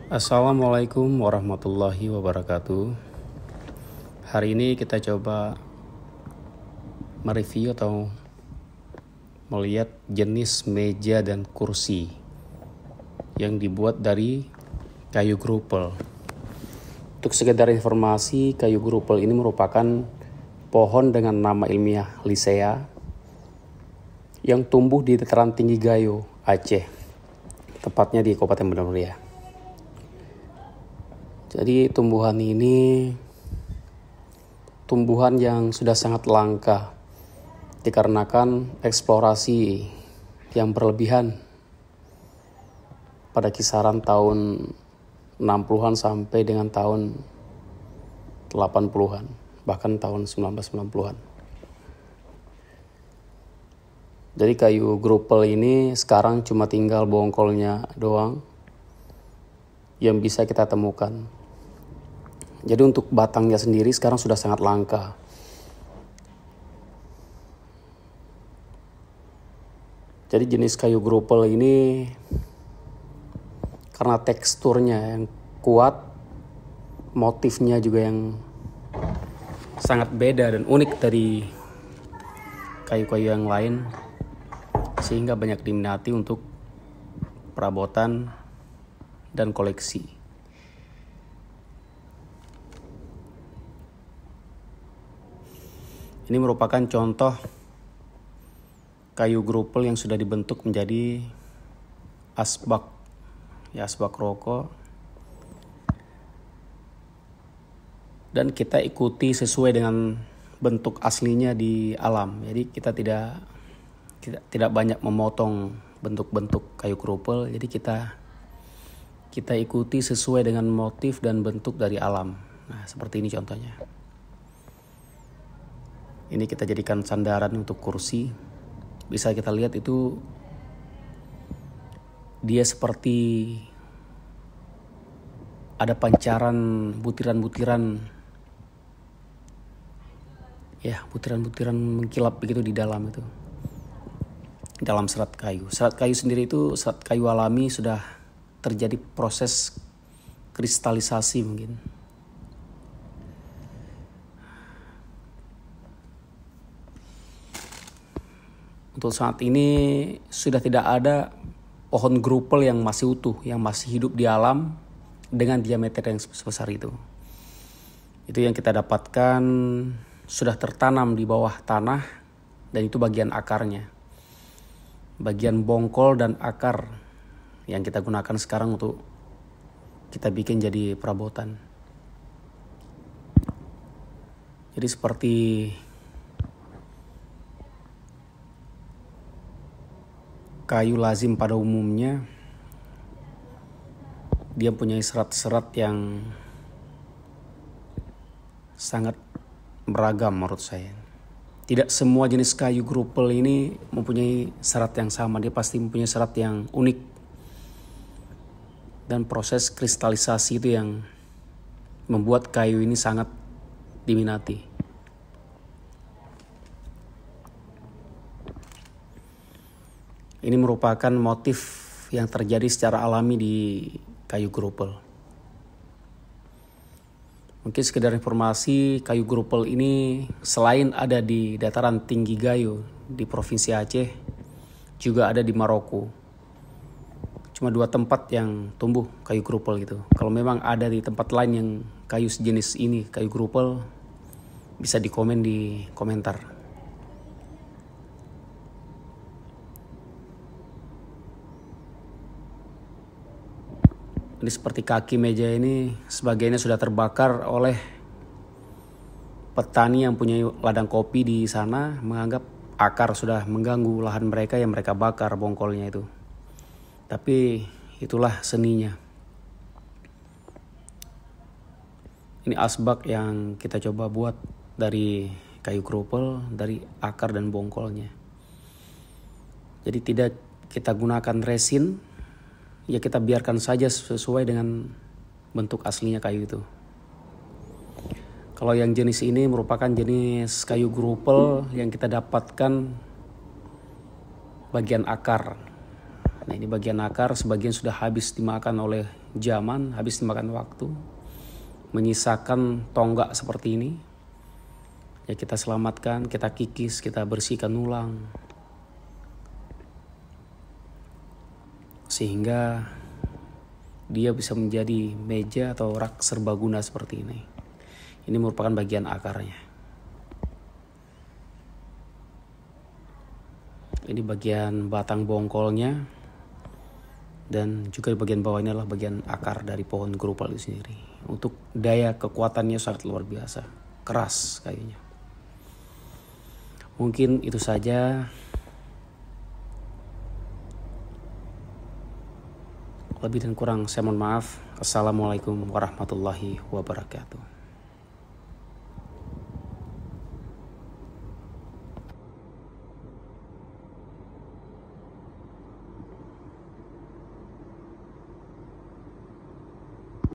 Assalamualaikum warahmatullahi wabarakatuh. Hari ini kita coba mereview atau melihat jenis meja dan kursi yang dibuat dari kayu grupel. Untuk sekedar informasi, kayu grupel ini merupakan pohon dengan nama ilmiah Lycaea yang tumbuh di dataran tinggi Gayo, Aceh, tepatnya di Kabupaten Banda Mulia. Jadi tumbuhan ini tumbuhan yang sudah sangat langka dikarenakan eksplorasi yang berlebihan pada kisaran tahun 60-an sampai dengan tahun 80-an, bahkan tahun 1990-an. Jadi kayu grupel ini sekarang cuma tinggal bongkolnya doang yang bisa kita temukan. Jadi untuk batangnya sendiri sekarang sudah sangat langka. Jadi jenis kayu grupel ini karena teksturnya yang kuat, motifnya juga yang sangat beda dan unik dari kayu-kayu yang lain, sehingga banyak diminati untuk perabotan dan koleksi. Ini merupakan contoh kayu grupel yang sudah dibentuk menjadi asbak, asbak rokok. Dan kita ikuti sesuai dengan bentuk aslinya di alam. Jadi kita tidak banyak memotong bentuk-bentuk kayu grupel. Jadi kita ikuti sesuai dengan motif dan bentuk dari alam. Nah, seperti ini contohnya. Ini kita jadikan sandaran untuk kursi. Bisa kita lihat itu dia seperti ada pancaran butiran-butiran, butiran-butiran mengkilap begitu di dalam itu. Dalam serat kayu. Serat kayu sendiri itu serat kayu alami, sudah terjadi proses kristalisasi mungkin. Untuk saat ini sudah tidak ada pohon grupel yang masih utuh, yang masih hidup di alam dengan diameter yang sebesar itu. Itu yang kita dapatkan sudah tertanam di bawah tanah, dan itu bagian akarnya. Bagian bongkol dan akar yang kita gunakan sekarang untuk kita bikin jadi perabotan. Jadi seperti kayu lazim pada umumnya, dia punya serat-serat yang sangat beragam menurut saya. Tidak semua jenis kayu grupel ini mempunyai serat yang sama, dia pasti mempunyai serat yang unik. Dan proses kristalisasi itu yang membuat kayu ini sangat diminati. Ini merupakan motif yang terjadi secara alami di kayu grupel. Mungkin sekedar informasi, kayu grupel ini selain ada di dataran tinggi Gayo di Provinsi Aceh, juga ada di Maroko. Cuma 2 tempat yang tumbuh kayu grupel gitu. Kalau memang ada di tempat lain yang kayu sejenis ini, kayu grupel, bisa dikomen di komentar. Ini seperti kaki meja ini, sebagiannya sudah terbakar oleh petani yang punya ladang kopi di sana, menganggap akar sudah mengganggu lahan mereka yang mereka bakar bongkolnya itu. Tapi itulah seninya. Ini asbak yang kita coba buat dari kayu grupel, dari akar dan bongkolnya. Jadi tidak kita gunakan resin, ya kita biarkan saja sesuai dengan bentuk aslinya kayu itu. Kalau yang jenis ini merupakan jenis kayu grupel yang kita dapatkan bagian akar. Nah ini bagian akar, sebagian sudah habis dimakan oleh zaman, habis dimakan waktu. Menyisakan tonggak seperti ini. Ya kita selamatkan, kita kikis, kita bersihkan ulang. Sehingga dia bisa menjadi meja atau rak serbaguna seperti ini. Ini merupakan bagian akarnya. Ini bagian batang bongkolnya, dan juga di bagian bawah ini adalah bagian akar dari pohon gerupal itu sendiri. Untuk daya kekuatannya sangat luar biasa, keras kayunya. Mungkin itu saja. Lebih dan kurang saya mohon maaf. Assalamualaikum warahmatullahi wabarakatuh.